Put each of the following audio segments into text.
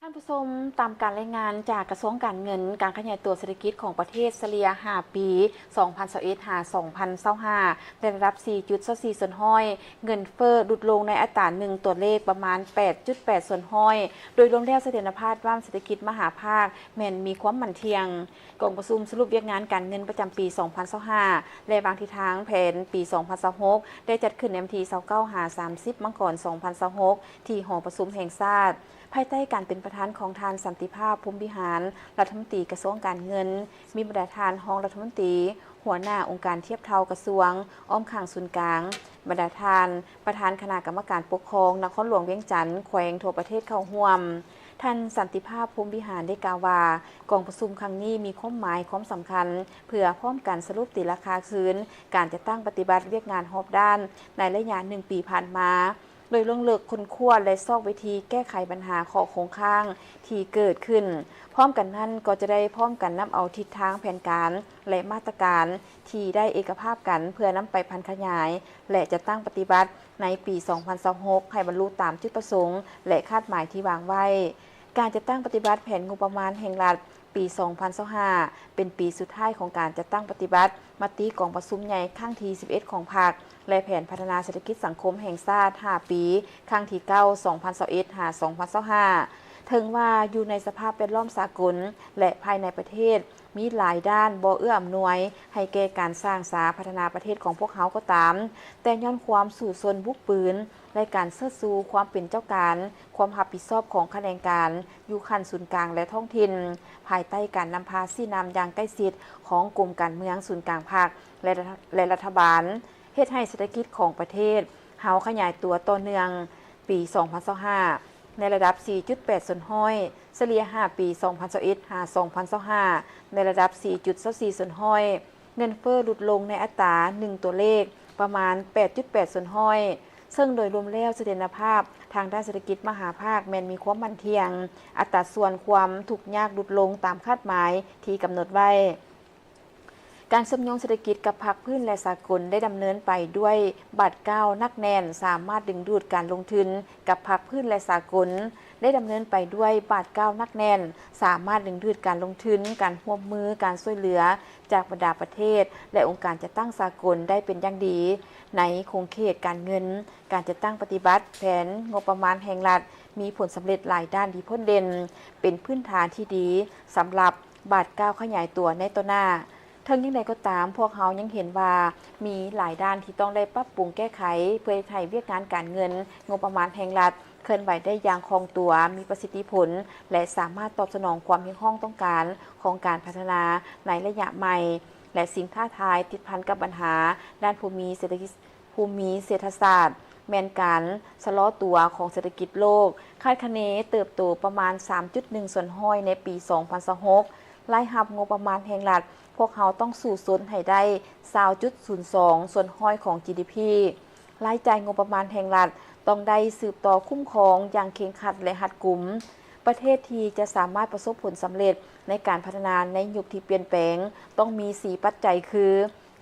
ท่านผู้ชมตามการรายงานจากกระทรวงการเงินการขยายตัวเศรษฐกิจของประเทศเฉลี่ย5 ปี 2021 หา 2025ได้ระดับ 4.24 ส่วนห้อยเงินเฟ้อลดลงในอัตรา1ตัวเลขประมาณ 8.8 ส่วนห้อยโดยรวมแล้วเสถียรภาพว่าเศรษฐกิจมหาภาคแม้นมีความมั่นเทียงกองประชุมสรุปเวียกงานการเงินประจำปี 2025และบางทิศทางแผนปี 2026ได้จัดขึ้นในวันที่29 หา 30 มกราคม 2026ที่หอประชุมแห่งชาติภายใต้การเป็นประธานของทานสันติภาพภูมิวิหารรัฐมนตรีกระทรวงการเงินมีบรรดาทานรองรัฐมนตรีหัวหน้าองค์การเทียบเท่ากระทรวงอ้อมข้างศูนย์กลางบรรดาทานประธานคณะกรรมการปกครองนครหลวงเวียงจันทร์แขวงทั่วประเทศเข้าร่วมท่านสันติภาพภูมิวิหารได้กล่าวว่ากองประชุมครั้งนี้มีความหมายความสำคัญเพื่อพร้อมกันสรุปติราคาคืนการจะตั้งปฏิบัติเรียกงานรอบด้านในระยะ1 ปีผ่านมาโดยลงเลิกคนขั้วและซอกวิธีแก้ไขปัญหาข้อคงค้างที่เกิดขึ้นพร้อมกันนั้นก็จะได้พร้อมกันนำเอาทิศทางแผนการและมาตรการที่ได้เอกภาพกันเพื่อนำไปพันขยายและจะตั้งปฏิบัติในปี 2026 ให้บรรลุตามจุดประสงค์และคาดหมายที่วางไว้การจะตั้งปฏิบัติแผนงบประมาณแห่งรัฐปี 2025 เป็นปีสุดท้ายของการจะตั้งปฏิบัติมติกองประชุมใหญ่ครั้งที่ 11 ของพรรคและแผนพัฒนาเศรษฐกิจสังคมแห่งชาติ 5 ปี ครั้งที่ 9 2021 หา 2025 ถึงว่าอยู่ในสภาพแวดล้อมสากลและภายในประเทศมีหลายด้านบ่เอื้ออำนวยให้แก่การสร้างสาพัฒนาประเทศของพวกเขาก็ตามแต่ย้อนความสู่ซนบุกปืนและการเชิดชูความเป็นเจ้าการความรับผิดชอบของคะแนนการอยู่ขั้นศูนย์กลางและท้องถิ่นภายใต้การนำพาชี้นำอย่างใกล้ชิดของกลุ่มการเมืองศูนย์กลางภาคและรัฐบาลเฮ็ดให้เศรษฐกิจของประเทศเฮาขยายตัวต่อเนื่องปี 2025 ในระดับ 4.8 ส่วนห้อยเฉลี่ย 5 ปี 2021 หา 2025 ในระดับ 4.24 ส่วนห้อยเงินเฟ้อลดลงในอัตรา1ตัวเลขประมาณ 8.8 ส่วนห้อยซึ่งโดยรวมแล้วเสถียรภาพทางด้านเศรษฐกิจมหาภาคแม้นมีความมั่นเทียงอัตราส่วนความทุกข์ยากลดลงตามคาดหมายที่กำหนดไว้การเชื่อมโยงเศรษฐกิจกับภาคพื้นและสากลได้ดำเนินไปด้วยบัตรก้าวนักแน่นสามารถดึงดูดการลงทุนกับภาคพื้นและสากลได้ดำเนินไปด้วยบาทก้าวนักแน่นสามารถดึงดูดการลงทุนการร่วมมือการช่วยเหลือจากบรรดาประเทศและองค์การจัดตั้งสากลได้เป็นอย่างดีในโครงเขตการเงินการจัดตั้งปฏิบัติแผนงบประมาณแห่งรัฐมีผลสำเร็จหลายด้านดีพ้นเด่นเป็นพื้นฐานที่ดีสำหรับบาทก้าวขยายตัวในต่อหน้าทั้งยังไงก็ตามพวกเขายังเห็นว่ามีหลายด้านที่ต้องได้ปรับปรุงแก้ไขเพื่อให้เวียกงานการเงินงบประมาณแห่งรัฐเคลื่อนไหวได้อย่างคล่องตัวมีประสิทธิผลและสามารถตอบสนองความเรียกร้องต้องการของการพัฒนาในระยะใหม่และสิ่งท้าทายติดพันกับปัญหาด้านภูมิเศรษฐศาสตร์แมนการชะลอตัวของเศรษฐกิจโลกคาดคะเนเติบโตประมาณ 3.1 ส่วนห้อยในปี 2026รายรับงบประมาณแห่งรัฐพวกเขาต้องสู่ซนให้ได้ 20.02 ส่วนห้อยของ GDP รายจ่ายงบประมาณแห่งรัฐต้องได้สืบต่อคุ้มครองอย่างเคร่งครัดและรัดกุมประเทศที่จะสามารถประสบผลสำเร็จในการพัฒนาในยุคที่เปลี่ยนแปลงต้องมี4ปัจจัยคือ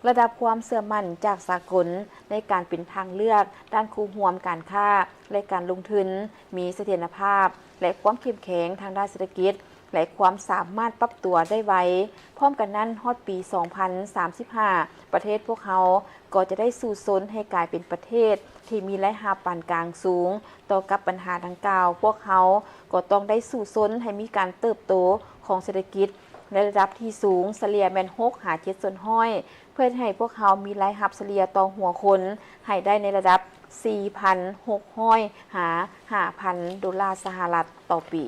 ระดับความเชื่อมั่นจากสากลในการเป็นทางเลือกด้านคู่ร่วมการค้าและการลงทุนมีเสถียรภาพและความเข้มแข็งทางด้านเศรษฐกิจและความสามารถปรับตัวได้ไวพร้อมกันนั้นฮอดปี 2035 ประเทศพวกเขาก็จะได้สู่ซนให้กลายเป็นประเทศที่มีรายรับปานกลางสูงต่อกับปัญหาดังกล่าวพวกเขาก็ต้องได้สู่ซนให้มีการเติบโตของเศรษฐกิจในระดับที่สูงเฉลี่ยแม่น6หา7ส่วนห้อยเพื่อให้พวกเขามีรายรับเฉลี่ยต่อหัวคนให้ได้ในระดับ 4,600 หา 5,000 ดอลลาร์สหรัฐต่อปี